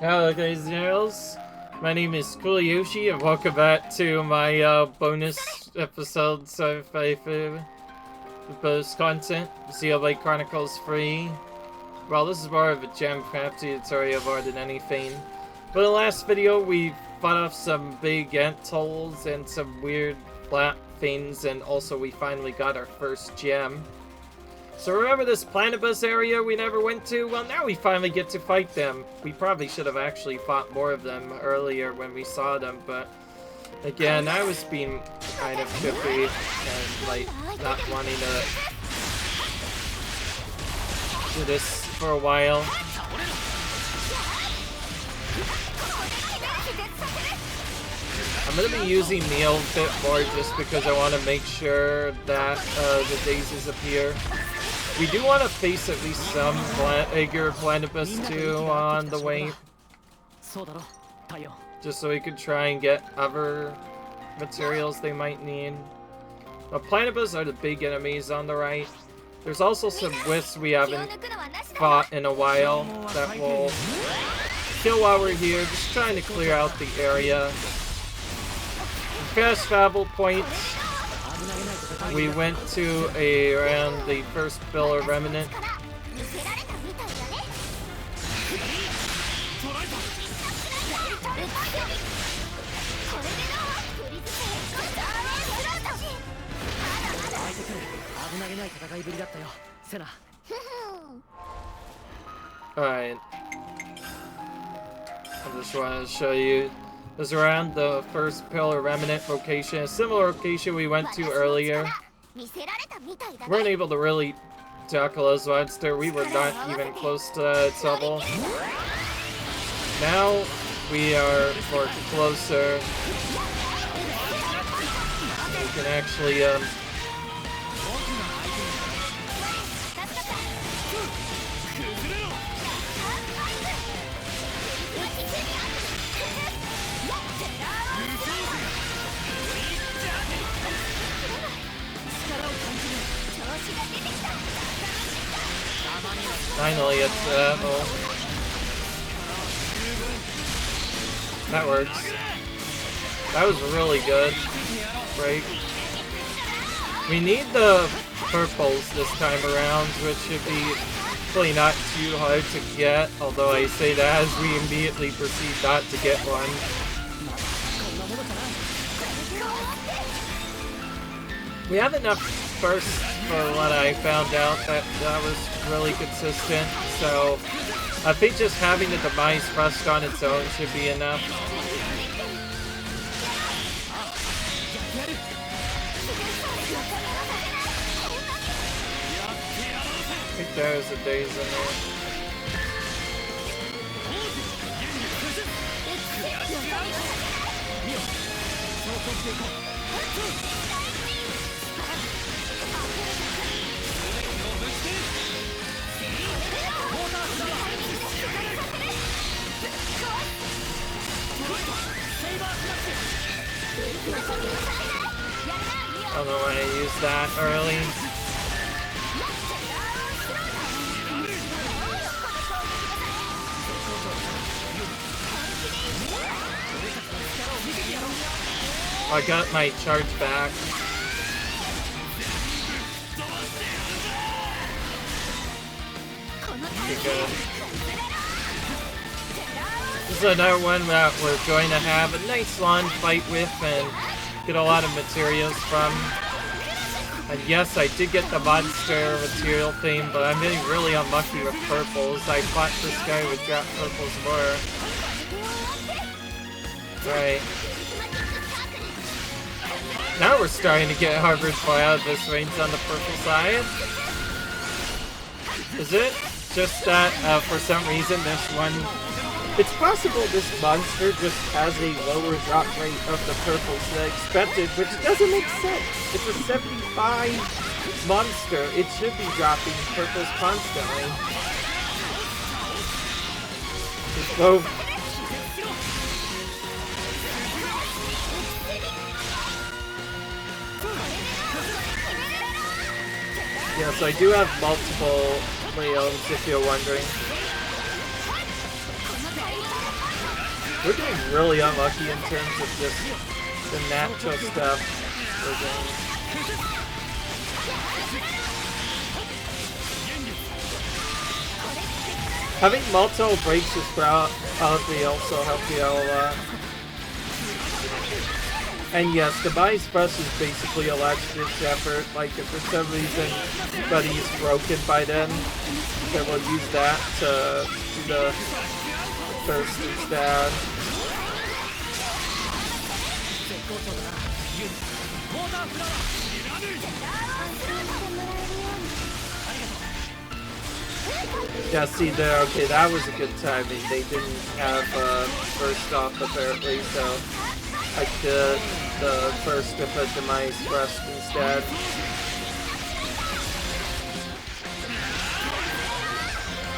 Hello guys and girls, my name is Kuliyoshi and welcome back to my bonus episodes of the bonus content, Xenoblade Chronicles 3. Well, this is more of a gem craft tutorial more than anything. But in the last video we fought off some big ant holes and some weird flat things, and also we finally got our first gem. So remember this Plambus area we never went to? Well, now we finally get to fight them. We probably should have actually fought more of them earlier when we saw them, but again, I was being kind of trippy and like not wanting to do this for a while. I'm going to be using Meal a bit more just because I want to make sure that the daisies appear. We do want to face at least some Egger Plambus too on the way, just so we could try and get other materials they might need. But Plambus are the big enemies on the right. There's also some wisps we haven't fought in a while that we'll kill while we're here, just trying to clear out the area. Fast travel points. We went to around the first pillar remnant. Alright. I just wanted to show you. This is around the first pillar remnant location, a similar location we went to earlier. Weren't able to really tackle those monsters. We were not even close to its level. Now we are more closer. We can actually finally, it's that works. That was really good. Break. We need the purples this time around, which should be really not too hard to get. Although I say that as we immediately proceed not to get one. We have enough first for what I found out that was really consistent, so I think just having the demise thrust on its own should be enough. I think there's a daze in there. I don't know why I used that early. I got my charge back. Pretty good. This is another one that we're going to have a nice long fight with and get a lot of materials from. And yes, I did get the monster material thing, but I'm getting really unlucky with purples. I thought this guy would drop purples more. Right. Now we're starting to get harbored by out of this range on the purple side. Is it just that for some reason this one... It's possible this monster just has a lower drop rate of the purples than expected, which doesn't make sense. It's a 75 monster. It should be dropping purples constantly. So, yes, I do have multiple Leones if you're wondering. We're getting really unlucky in terms of just the natural stuff we're getting. Having multiple breaks is probably also help you out a lot. And yes, the bias brush is basically a last-ditch effort. Like, if for some reason Buddy's broken by then we'll use that to do the first instead. Yeah, see there, okay, that was a good timing. They didn't have first off apparently, so I did the first with a demise thrust instead.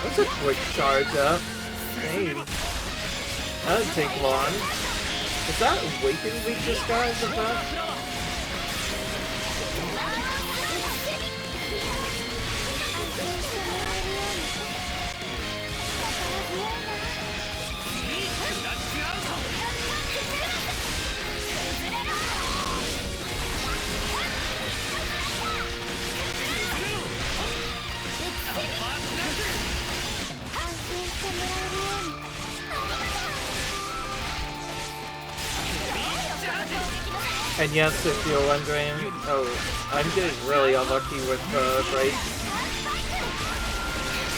That's a quick charge up. Dang. That didn't take long. Is that Awakened we just got as a buff? And yes, if you're wondering, oh, I'm getting really unlucky with breaks.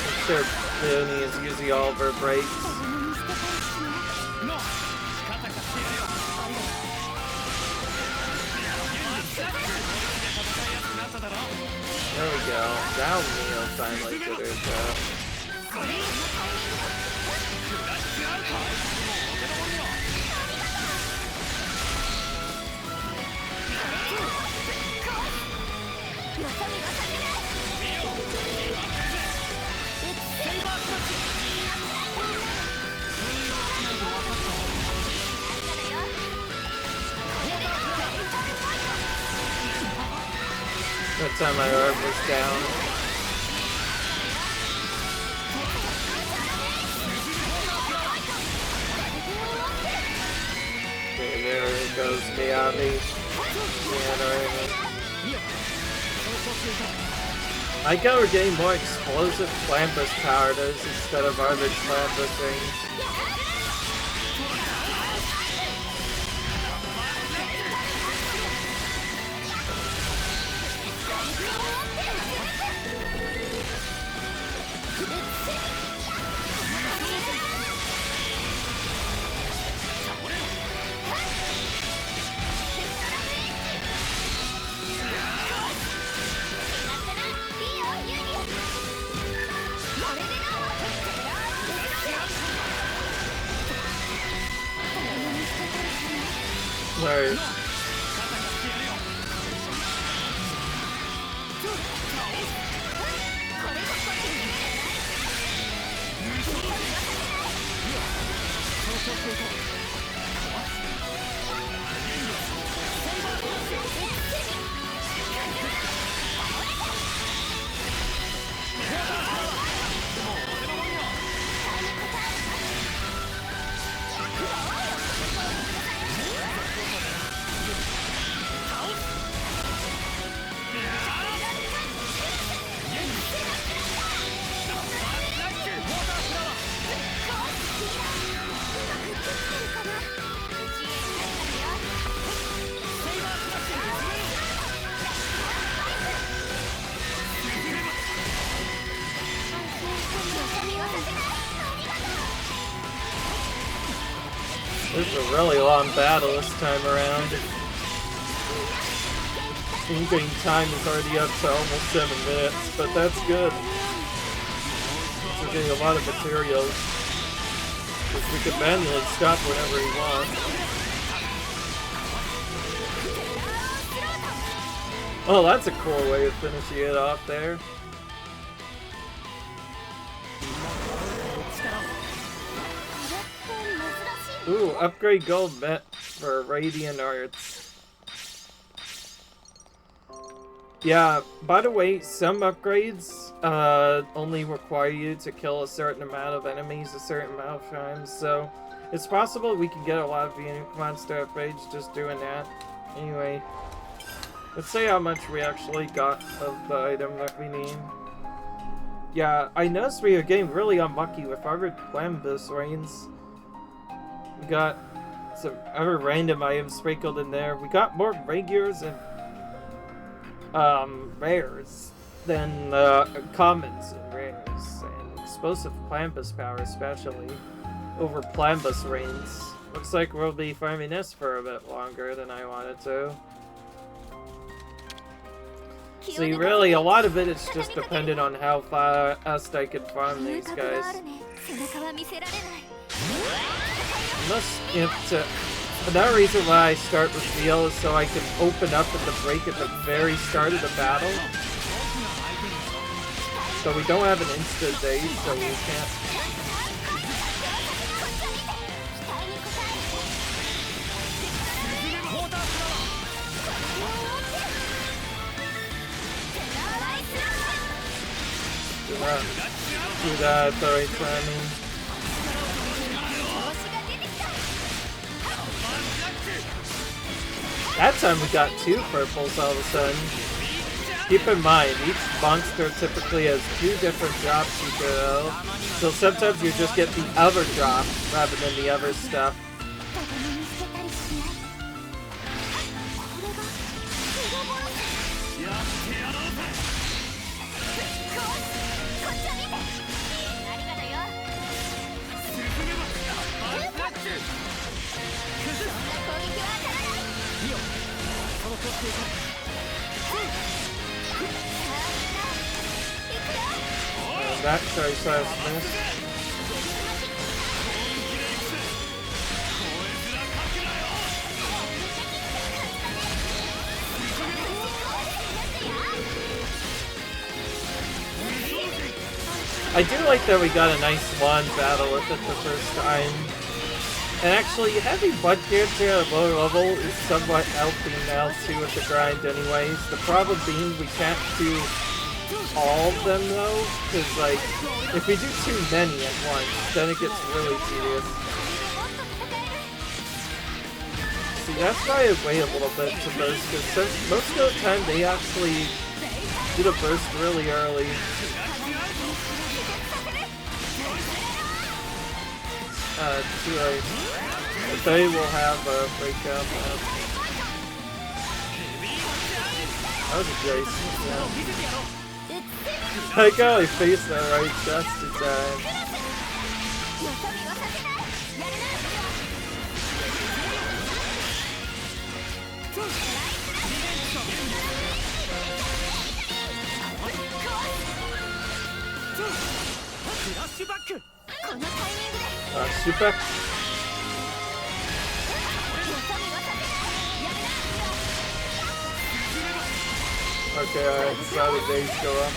I'm sure Leonie is using all of her breaks. There we go. Now Neo finally did her job. That time my orb was down. Okay, there goes Miyabi. I think we're getting more explosive Plambus powders instead of armored Plambus rings. Sorry. This is a really long battle this time around. In-game time is already up to almost 7 minutes, but that's good. We're getting a lot of materials. Because we can manually stop whenever we want. Oh, that's a cool way of finishing it off there. Ooh, upgrade gold met for Radiant Arts. Yeah, by the way, some upgrades only require you to kill a certain amount of enemies a certain amount of times, so it's possible we can get a lot of unique monster upgrades just doing that. Anyway, let's see how much we actually got of the item that we need. Yeah, I noticed we are getting really unlucky with our Plambus rains. We got some other random items sprinkled in there. We got more regulars and rares than commons and rares, and explosive Plambus power especially over Plambus rains. Looks like we'll be farming this for a bit longer than I wanted to. See, really, a lot of it is just dependent on how fast I can farm these guys. Another reason why I start with Veal is so I can open up at the break at the very start of the battle. So we don't have an instant daze, so we can't. Do that at the right timing. That time we got 2 purples all of a sudden. Keep in mind, each monster typically has 2 different drops you go. So sometimes you just get the other drop rather than the other stuff. That choice has missed. I do like that we got a nice one battle with it the first time. And actually, having one character at a lower level is somewhat helping now too with the grind anyways. The problem being we can't do all of them though, because like, if we do too many at once, then it gets really tedious. See, that's why I wait a little bit to burst, because most of the time they actually do the burst really early. Too late. But they will have a breakout. That was a Jace. Yeah. I got my face that right just in time. Super. Okay, I saw the days go up.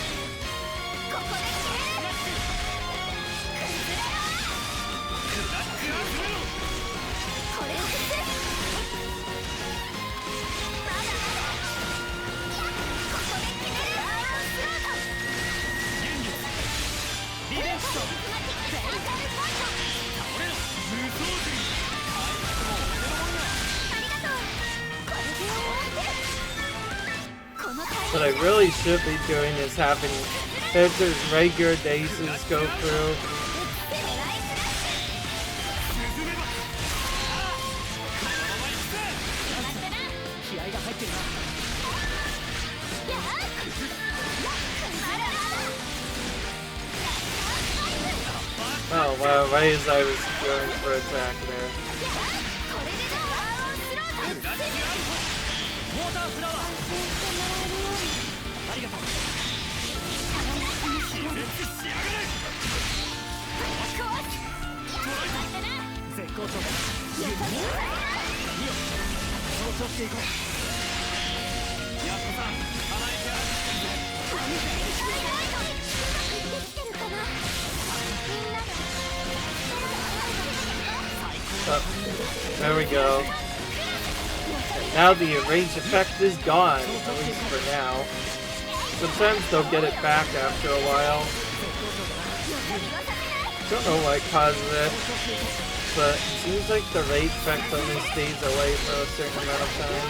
What I really should be doing is having characters regular dazes go through. Oh wow, right as I was going for attack there. Oh, there we go. Now the range effect is gone, at least for now. sometimes they'll get it back after a while. Don't know what causes it, but it seems like the rage effect only stays away for a certain amount of time.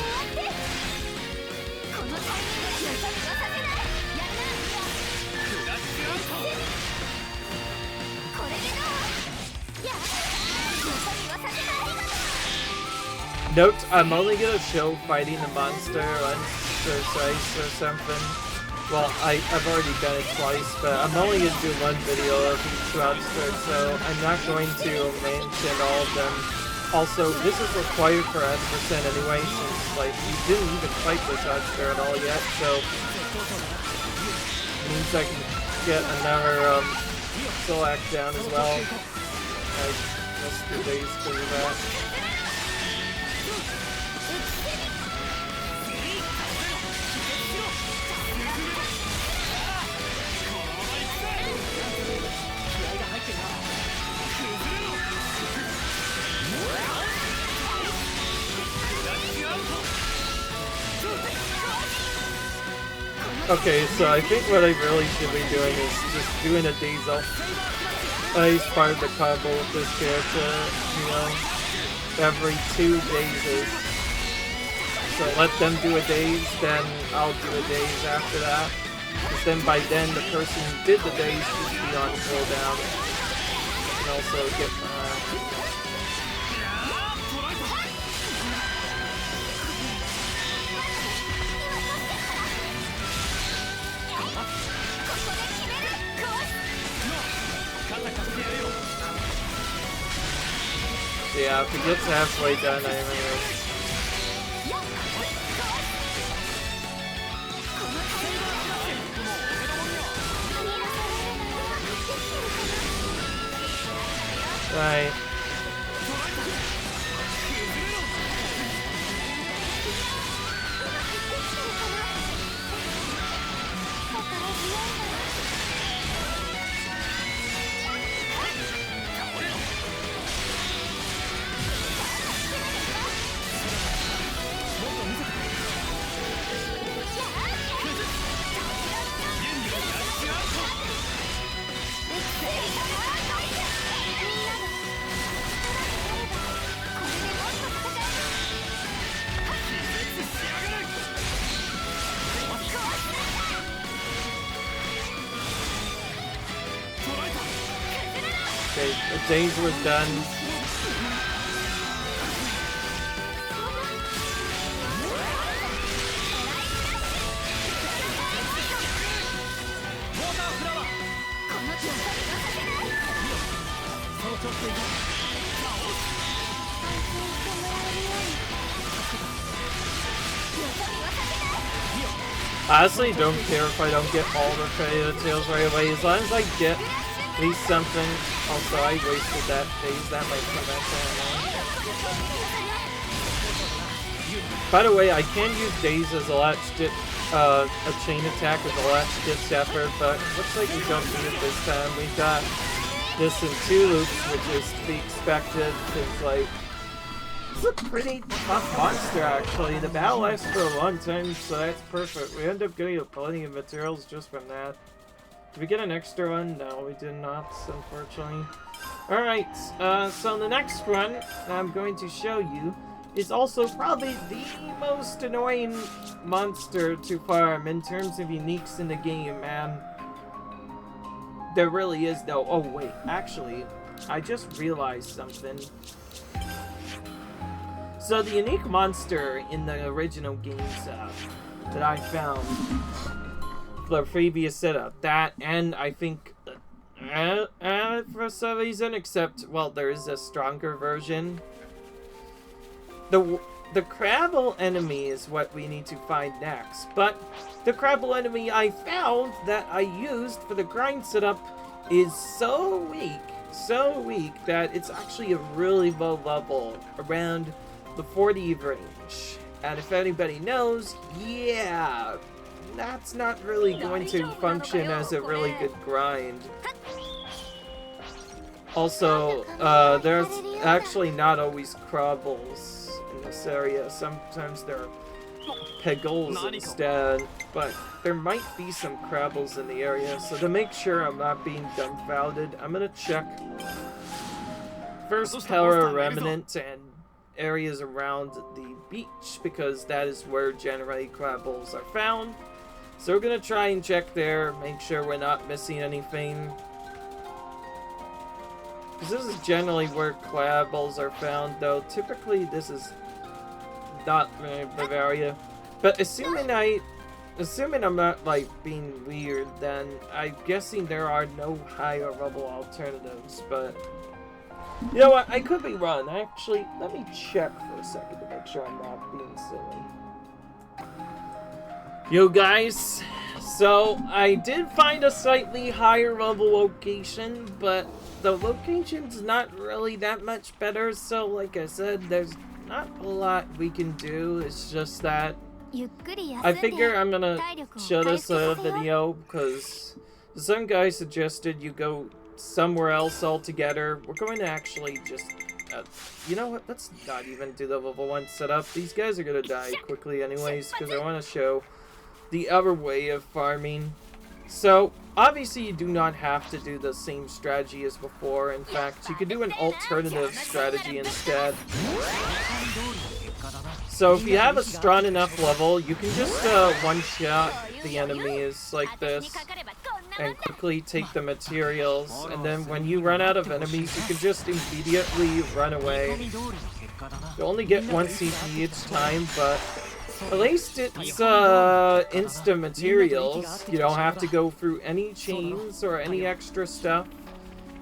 Note, I'm only gonna show fighting the monster once or twice or something. Well, I've already done it twice, but I'm only going to do one video of each monster, so I'm not going to mention all of them. Also, this is required for 100% anyway, since, like, you didn't even fight this monster at all yet, so it means I can get another, Zodiac down as well. I missed 2 days to do that. Okay, so I think what I really should be doing is just doing a diesel. He's part of the combo with this character, you know, every 2 days. So let them do a daze, then I'll do a daze after that. Because then by then the person who did the daze should be on cooldown. And also get yeah, if he gets halfway done, I'm gonna... Right. Okay, the daze was done. Honestly, don't care if I don't get all the fairy tales right away, as long as I get at least something. Also, I wasted that phase, that might come back down. By the way, I can use Daze as a chain attack with a latch ditch effort, but looks like we don't need it this time. We got this in 2 loops, which is to be expected, because, like, it's a pretty tough monster, actually. The battle lasts for a long time, so that's perfect. We end up getting plenty of materials just from that. Did we get an extra one? No, we did not, unfortunately. Alright, so the next one I'm going to show you is also probably the most annoying monster to farm in terms of uniques in the game, man. There really is, though. Oh, wait, actually, I just realized something. So the unique monster in the original game setup that I found for the previous setup, that, and I think for some reason, except, well, there is a stronger version. The Krabble enemy is what we need to find next, but the Krabble enemy I found that I used for the grind setup is so weak that it's actually a really low level, around the 40 range. And if anybody knows, yeah, that's not really going to function as a really good grind. Also, there's actually not always Krabbles in this area. Sometimes they're Pegals instead, but there might be some Krabbles in the area, so to make sure I'm not being dumbfounded, I'm gonna check first Terra Remnant and areas around the beach, because that is where generally Krabbles are found. So we're gonna try and check there, make sure we're not missing anything. Because this is generally where Krabbles are found, though typically this is not Bavaria. But assuming I'm not like being weird, then I'm guessing there are no higher level alternatives, but you know what, I could be wrong. Actually, let me check for a second to make sure I'm not being silly. Yo guys, so I did find a slightly higher level location, but the location's not really that much better, so like I said, there's not a lot we can do. It's just that I figure I'm gonna show this video because some guy suggested you go somewhere else altogether. We're going to actually just you know what, let's not even do the level 1 setup. These guys are gonna die quickly anyways, because I want to show the other way of farming. So obviously you do not have to do the same strategy as before. In fact, you could do an alternative strategy instead. So if you have a strong enough level, you can just one-shot the enemies like this and quickly take the materials, and then when you run out of enemies, you can just immediately run away. You only get 1 CP each time, but at least it's instant materials. You don't have to go through any chains or any extra stuff.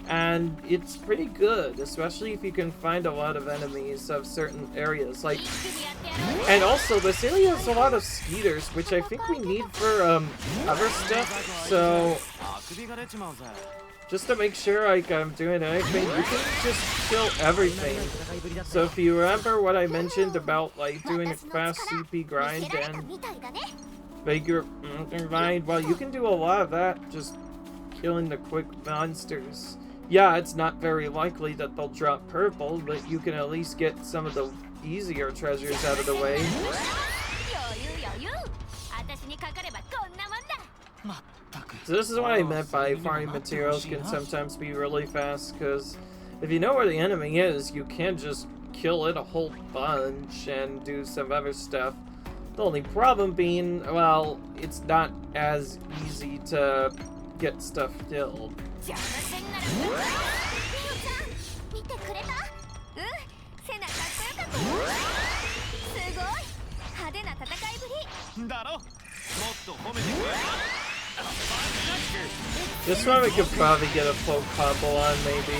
And it's pretty good, especially if you can find a lot of enemies of certain areas. Like, and also this area has a lot of skeeters, which I think we need for other stuff. So just to make sure like I'm doing anything, you can just kill everything. So if you remember what I mentioned about like doing a fast CP grind and bigger grind, well, you can do a lot of that just killing the quick monsters. Yeah, it's not very likely that they'll drop purple, but you can at least get some of the easier treasures out of the way. So this is what I meant by farming materials can sometimes be really fast, because if you know where the enemy is, you can just kill it a whole bunch and do some other stuff. The only problem being, well, it's not as easy to get stuff killed. This one we could probably get a full combo on, maybe.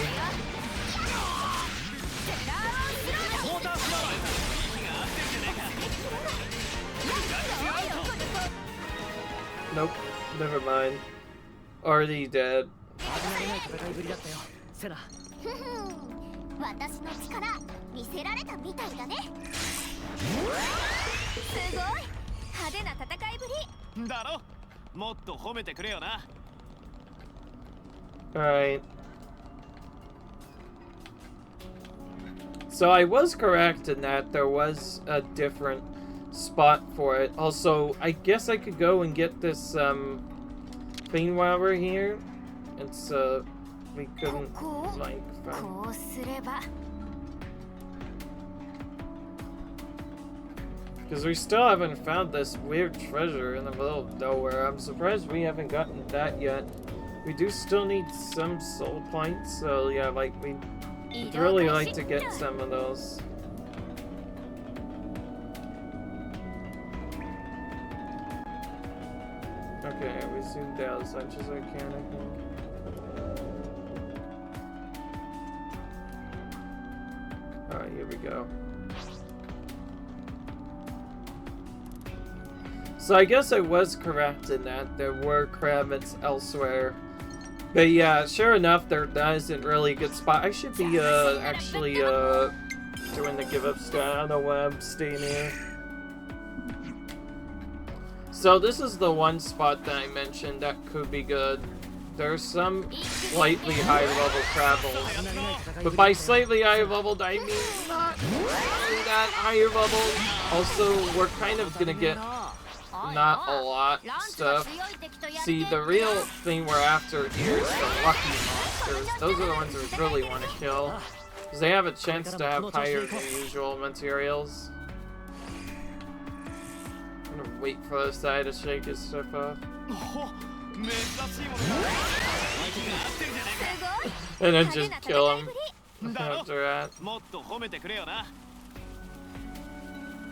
Nope, never mind. Already dead. Alright. So I was correct in that there was a different spot for it. Also, I guess I could go and get this thing while we're here. It's we couldn't like find. Because we still haven't found this weird treasure in the middle of nowhere. I'm surprised we haven't gotten that yet. We do still need some soul points, so yeah, like we'd really like to get some of those. Okay, we zoomed out as much as I can, I think. Alright, here we go. So I guess I was correct in that there were Krabbles elsewhere. But yeah, sure enough, there isn't really a good spot. I should be actually doing the give up stuff. I don't know why I'm staying here. So this is the one spot that I mentioned that could be good. There's some slightly higher level Krabbles. But by slightly higher level, I mean not really that higher level. Also, we're kind of gonna get not a lot stuff. See, the real thing we're after here is the lucky monsters. Those are the ones we really want to kill. Because they have a chance to have higher than usual materials. I'm gonna wait for this guy to shake his stuff off. And then just kill him after that.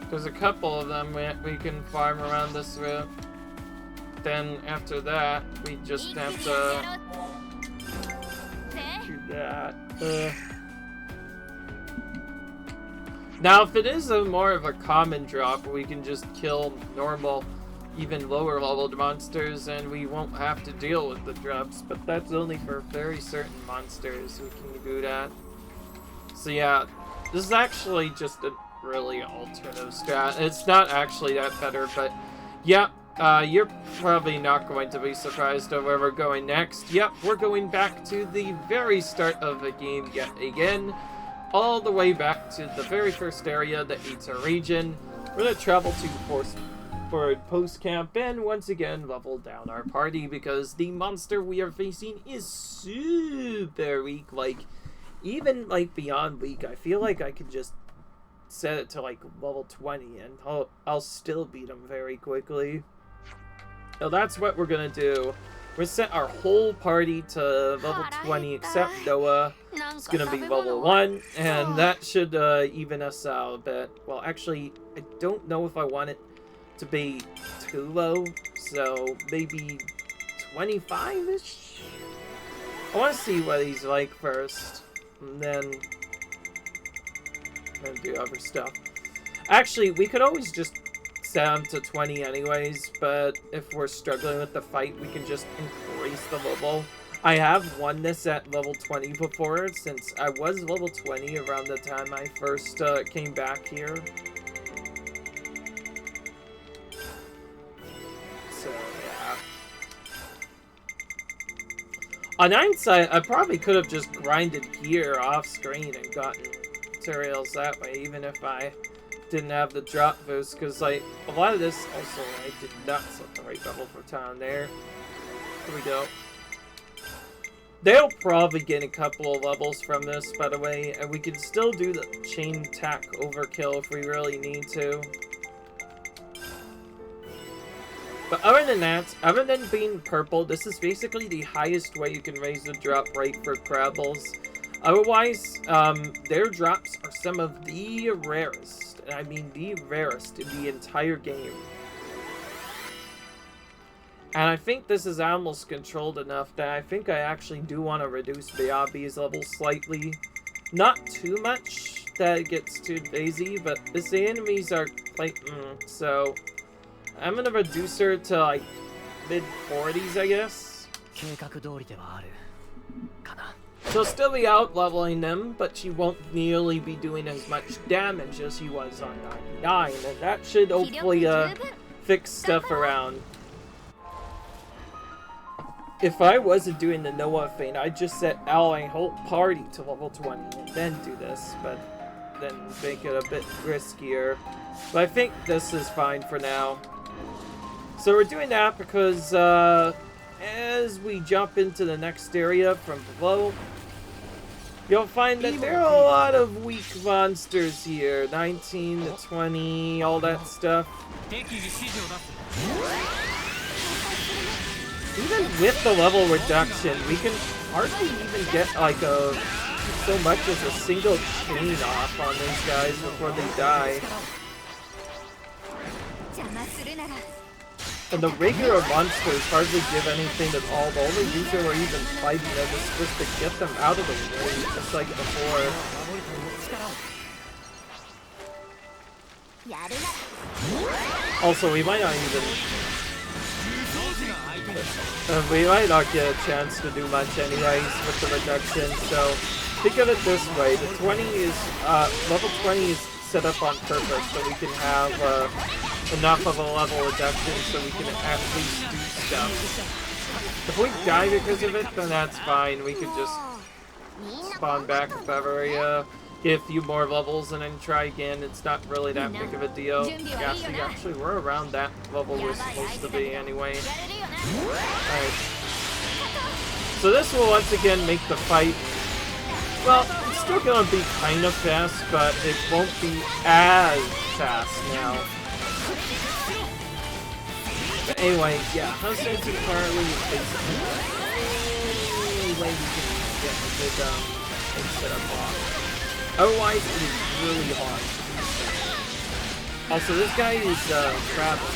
There's a couple of them we can farm around this route. Then after that, we just have to do that. Now, if it is more of a common drop, we can just kill normal, even lower leveled monsters, and we won't have to deal with the drops. But that's only for very certain monsters we can do that. So yeah, this is actually just a really alternative strat. It's not actually that better, but yeah, you're probably not going to be surprised at where we're going next. Yep, we're going back to the very start of the game yet again, all the way back to the very first area, the Eta region. We're going to travel to for post camp and once again level down our party because the monster we are facing is super weak. Like, even like beyond weak, I feel like I could just set it to like level 20 and I'll still beat him very quickly. So that's what we're gonna do. We're set our whole party to level 20 except Noah. It's gonna be level 1 and that should even us out a bit. Well, actually, I don't know if I want it to be too low, so maybe 25-ish? I want to see what he's like first, and then I'm gonna do other stuff. Actually, we could always just set him to 20 anyways, but if we're struggling with the fight, we can just increase the level. I have won this at level 20 before, since I was level 20 around the time I first came back here. So, yeah. On hindsight, I probably could have just grinded here off screen and gotten materials that way, even if I didn't have the drop boost, because like a lot of this also I did not set the right level for town there. Here we go. They'll probably get a couple of levels from this, by the way, and we can still do the chain attack overkill if we really need to. But other than that, other than being purple, this is basically the highest way you can raise the drop rate for Krabbles. Otherwise, their drops are some of the rarest, and I mean the rarest in the entire game. And I think this is almost controlled enough that I think I actually do want to reduce the obby's level slightly. Not too much that it gets too lazy, but the enemies are like, so I'm gonna reduce her to like mid-40s, I guess. She'll still be out-leveling them, but she won't nearly be doing as much damage as she was on 99, and that should hopefully fix stuff around. If I wasn't doing the Noah thing, I'd just set our whole party to level 20 and then do this, but then make it a bit riskier. But I think this is fine for now. So we're doing that because as we jump into the next area from below, you'll find that there are a lot of weak monsters here. 19 to 20, all that stuff. Even with the level reduction, we can hardly even get like so much as a single chain off on these guys before they die. And the regular monsters hardly give anything at all. The only reason we're even fighting them is just to get them out of the way, just like before. Also, we might not even... we might not get a chance to do much anyways with the reduction, so think of it this way. The 20 is, level 20 is set up on purpose so we can have enough of a level reduction so we can at least do stuff. If we die because of it, then that's fine. We could just spawn back if ever. Get a few more levels and then try again. It's not really that big of a deal. Yeah, see, actually, we're around that level we're supposed to be anyway. Alright. So this will once again make the fight... Well, it's still going to be kind of fast, but it won't be as fast now. But anyway, yeah, Husband and Carly is basically the only way you can get a good instead of block. Otherwise, it is really hard. Also, this guy is Krabbles.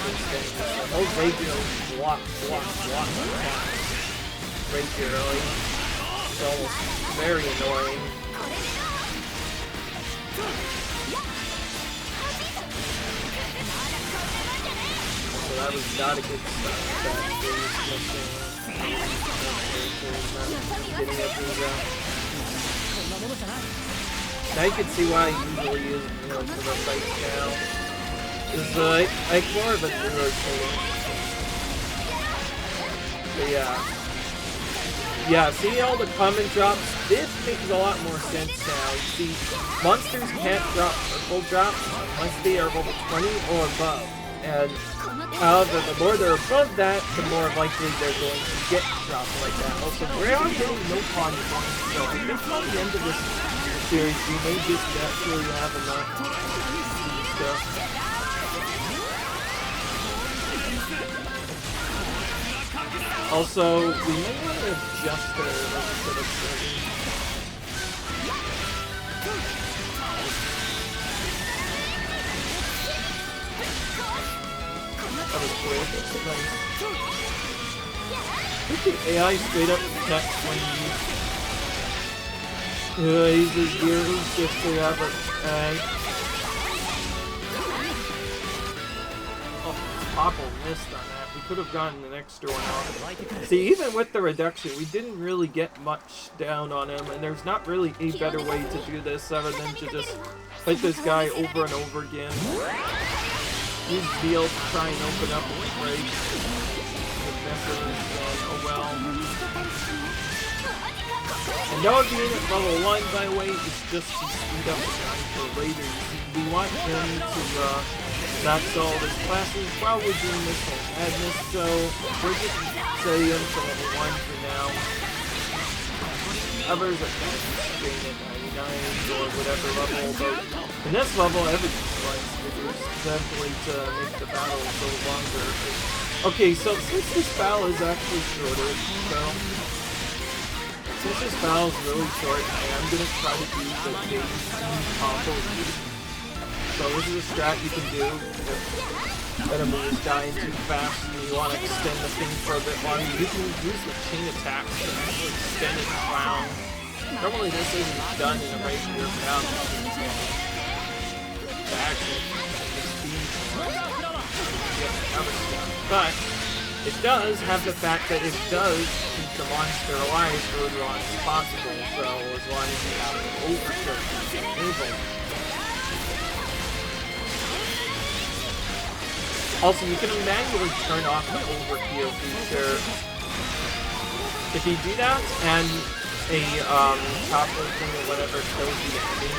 Oh, regular block. Regularly. It's almost very annoying. So that was not a good start. Now you can see why I usually use for the fight now. Is like more of a rotating. But yeah, see all the common drops? This makes a lot more sense now. You see, monsters can't drop purple drops unless they are level 20 or above. And however, the more they're above that, the more likely they're going to get drops like that. Also, we're not getting no con points, so I think by the end of this series, we may just naturally have enough stuff. Also, we may want to adjust our sort of thing. That was cool. Nice. I think the AI straight up detects when you use his gear, he's just forever. Oh, Popple missed on that. We could have gotten an extra one off. See, even with the reduction, we didn't really get much down on him, and there's not really a better way to do this other than to just fight this guy over and over again. Use Zeal to try and open up a break. Oh well. And now being at level 1, by the way, is just to speed up the time for later. We want him to max all his classes while we're doing this whole madness, so we're just setting him to level 1 for now. Others are going to stay at 99 or whatever level, but in this level, everything's like reduced simply to make the battle a little longer. Okay, so since this battle is actually shorter, since this battle is really short, I am going to try to do the big combo. So this is a strat you can do if enemy is dying too fast and you want to extend the thing for a bit longer. You can use the chain attack to actually extend it around. Normally this isn't done in a regular battle. The action speed other stuff. But it does have the fact that it does keep the monster alive for as long as possible, so as long as you have an overkill enabled. Also, you can manually turn off the overkill feature. If you do that, and a topple thing or whatever kills the enemy,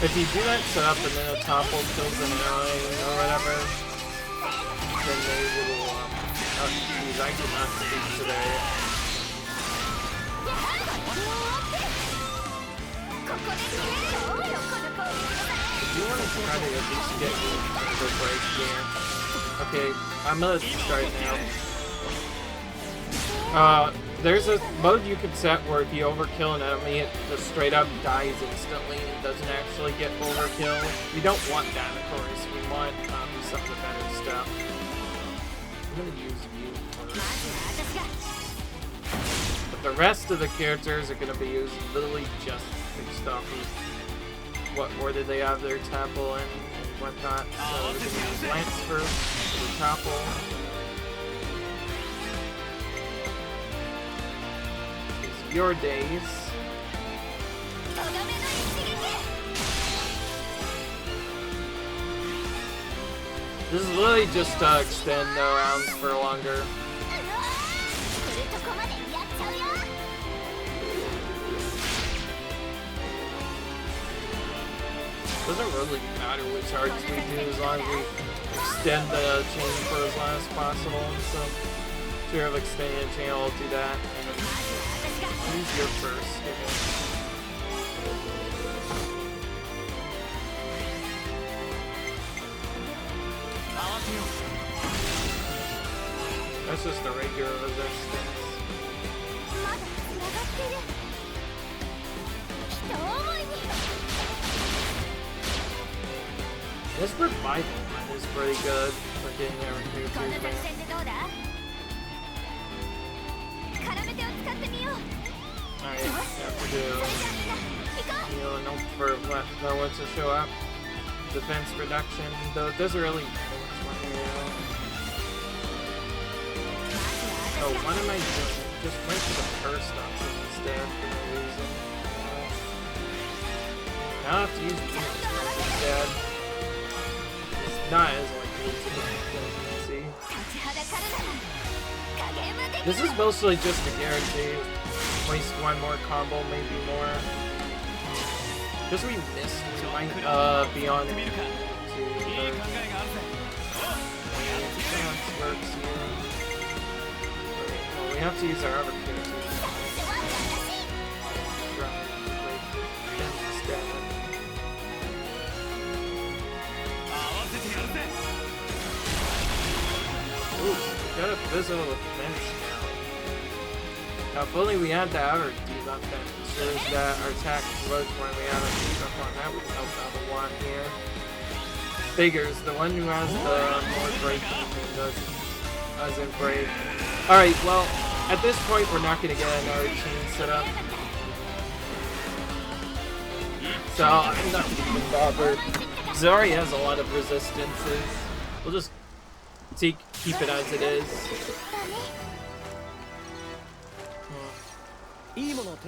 if you do that setup and then a topple kills an ally or whatever, then they will, oh jeez, I cannot speak today. If you want to try to at least get the break here. Okay, I'm gonna start now. There's a mode you can set where if you overkill an enemy, it just straight up dies instantly and doesn't actually get overkill. We don't want that, of course. We want some of the better stuff. I'm gonna use you first. But the rest of the characters are gonna be used literally just based off of what order they have their topple and whatnot. So we're gonna use Lance first for the topple. Your days. This is literally just to extend the rounds for longer. Doesn't really matter which arcs we do as long as we extend the chain for as long as possible. So, if you're extending the chain, I'll do that. And then use your first. That's just a regular resistance. This revival one is pretty good for getting everything through there. Alright, have to do heal and hope for no one to show up. Defense reduction, though it doesn't really matter which one you heal. Oh, what am I doing? Just went to the first option instead for no reason. Now I have to use defense instead. It's not as likely to be, as you can see. This is mostly just a guarantee. Waste one more combo, maybe more. Because we missed, we might be on to the works here. Well, we have to use our other characters. Ooh, we got a physical defense now. Now, if only we had the outer debuff that ensures that our attack works when we have a debuff on, that would help out a lot here. Figures, the one who has the more breaking doesn't break. Alright, well, at this point we're not going to get another chain set up. So, I'm not even bothered. Zari has a lot of resistances. We'll just keep it as it is.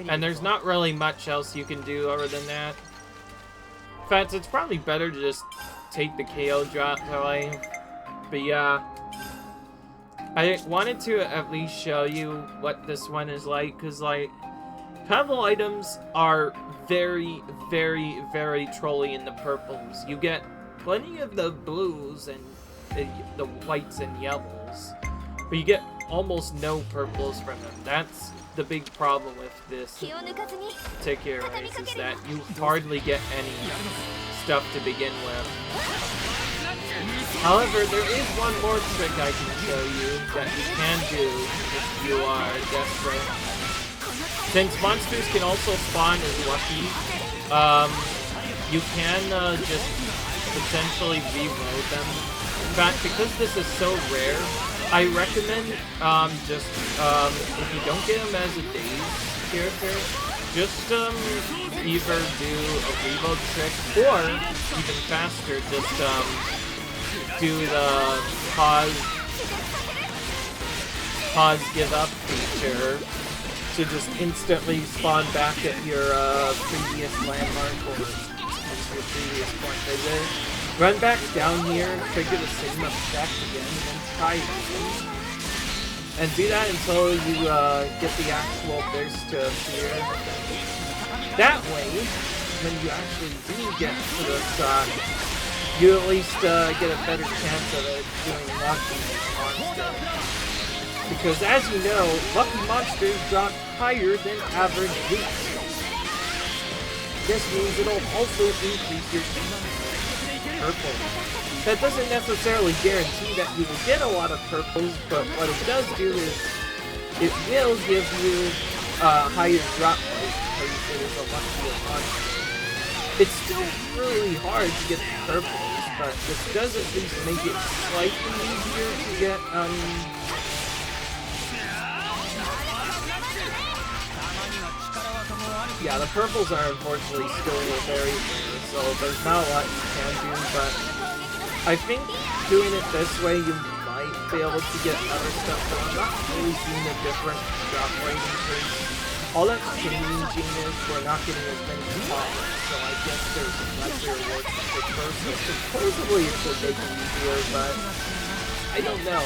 And there's not really much else you can do other than that. In fact, it's probably better to just take the KO drop away. But yeah, I wanted to at least show you what this one is like, because like, Pebble items are very, very, very trolly in the purples. You get plenty of the blues and the whites and yellows, but you get almost no purples from them. That's the big problem with this particular race, is that you hardly get any stuff to begin with. However, there is one more trick I can show you that you can do if you are desperate. Since monsters can also spawn as lucky, you can just potentially reload them. In fact, because this is so rare, I recommend if you don't get him as a dazed character, just either do a reload trick, or even faster, just do the pause give up feature to just instantly spawn back at your previous landmark or your previous point visit. Run back down here, trigger the same effect again, and then try it again. And do that until you get the actual burst to appear. That way, when you actually do get to the shot, you at least get a better chance of it doing lucky monster. Because as you know, lucky monsters drop higher than average loot. This means it'll also increase your purple. That doesn't necessarily guarantee that you will get a lot of purples, but what it does do is it will give you a higher drop rate because it is a luckier monster. It's still really hard to get the purples, but this does at least make it slightly easier to get yeah, the purples are unfortunately still very rare, so there's not a lot you can do, but I think doing it this way you might be able to get other stuff, but I'm not really seeing a different drop rate increase. all that's changing is we're not getting as many pots, so I guess there's lesser work to pick first. So supposedly it should make it easier, but I don't know.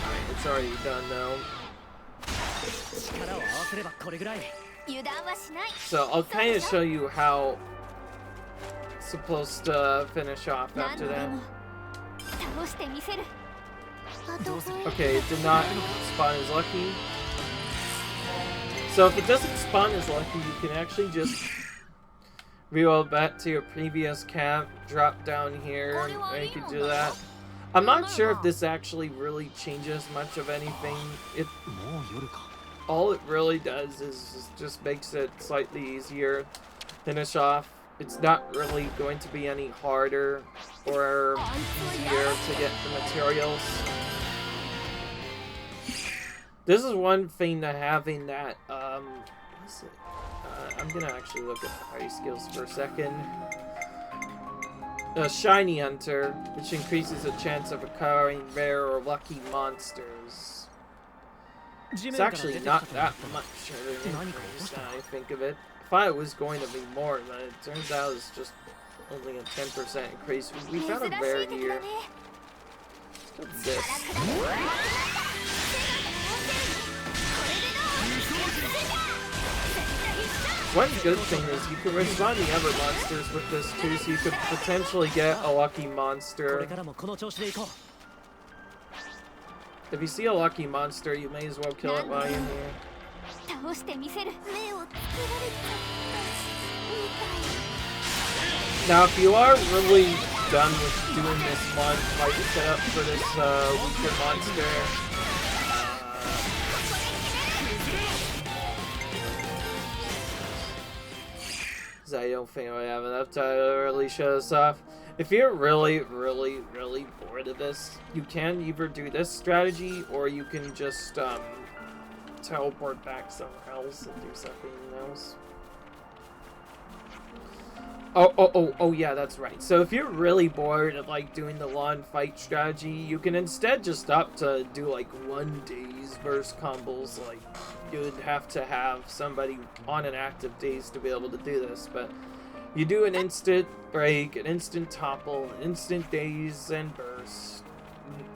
Alright, it's already done though. So I'll kind of show you how it's supposed to finish off after that. Okay, it did not spawn as lucky. So if it doesn't spawn as lucky, you can actually just reload back to your previous camp, drop down here, and you can do that. I'm not sure if this actually really changes much of anything. All it really does is just makes it slightly easier to finish off. It's not really going to be any harder or easier to get the materials. This is one thing to having that, what is it? I'm gonna actually look at the party skills for a second. Shiny Hunter, which increases the chance of acquiring rare or lucky monsters. It's actually not that much of an increase now I think of it. I thought it was going to be more, but it turns out it's just only a 10% increase. We found a rare here. Let's go this. One good thing is you can respond the other monsters with this too, so you could potentially get a lucky monster. If you see a lucky monster, you may as well kill it while you're here. Now, if you are really done with doing this one fight setup for this weaker monster, I don't think I have enough time to really show this off. If you're really bored of this, you can either do this strategy or you can just teleport back somewhere else and do something else. Oh yeah, that's right. So if you're really bored of like doing the long fight strategy, you can instead just opt to do like 1 day's burst combos. Like you'd have to have somebody on an active days to be able to do this, but you do an instant break, an instant topple, an instant daze and burst,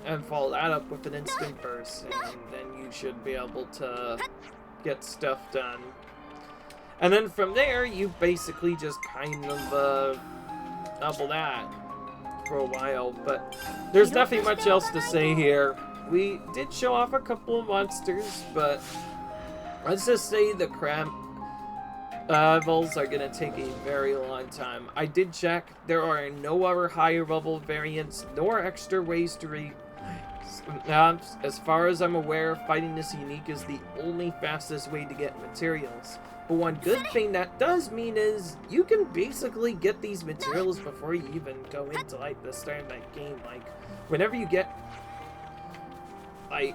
and follow that up with an instant burst, and then you should be able to get stuff done. And then from there, you basically just kind of double that for a while. But there's nothing much else to say here. We did show off a couple of monsters, but let's just say the Krabbles are going to take a very long time. I did check. There are no other higher level variants, nor extra ways to read. As far as I'm aware, fighting this unique is the only fastest way to get materials. But one good thing that does mean is you can basically get these materials before you even go into like the start of that game. Like whenever you get like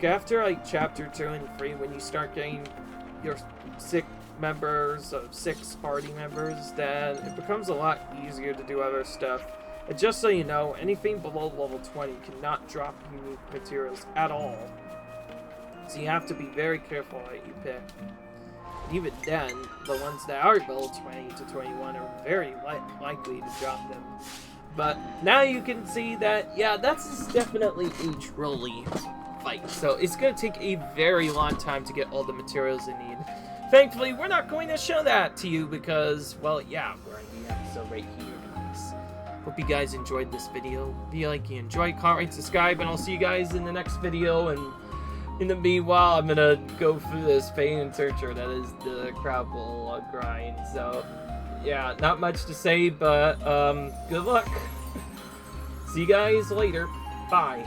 after like chapter 2 and 3, when you start getting your 6 members of 6 party members, then it becomes a lot easier to do other stuff. And just so you know, anything below level 20 cannot drop unique materials at all. So you have to be very careful what you pick. And even then, the ones that are level 20 to 21 are very likely to drop them. But now you can see that, yeah, that's definitely a trolley fight. So it's going to take a very long time to get all the materials you need. Thankfully, we're not going to show that to you because, well, yeah, we're in the episode right here, guys. Hope you guys enjoyed this video. If you like, you enjoyed, comment, rate, subscribe, and I'll see you guys in the next video. And in the meanwhile, I'm gonna go through this pain and torture that is the Krabble grind. So, yeah, not much to say, but good luck. See you guys later. Bye.